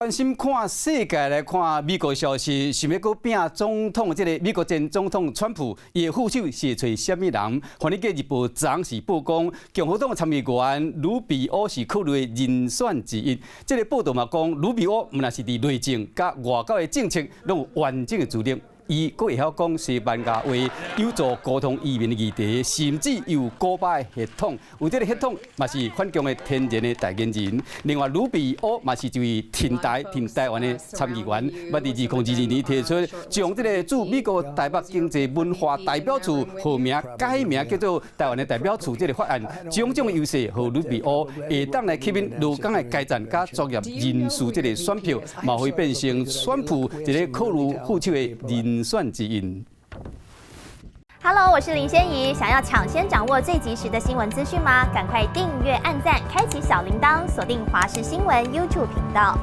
关心看世界来看美国消息，想要搁拼总统，这个美国前总统川普，伊的副手是找什么人？《华尔街日报》昨是曝光，共和党参议员卢比欧是考虑人选之一。这个报道嘛讲，卢比欧毋但是伫内政甲外交的政策，拢有完整的资历。 伊佫会晓讲西班牙话，有助沟通移民的议题，甚至有古巴的血统。有这个血统，嘛是反共的天然的代言人。另外，卢比欧嘛是一位挺台湾的参议员，捌伫2022年提出将这个驻美国台北经济文化代表处号名改名叫做台湾的代表处这个法案，种种优势，和卢比欧会当来吸引陆港的街站加专业人士这个选票，嘛会变成选普一个考虑副手的人选之一。Hello， 我是林仙怡。想要抢先掌握最及时的新闻资讯吗？赶快订阅、按赞、开启小铃铛，锁定华视新闻 YouTube 频道。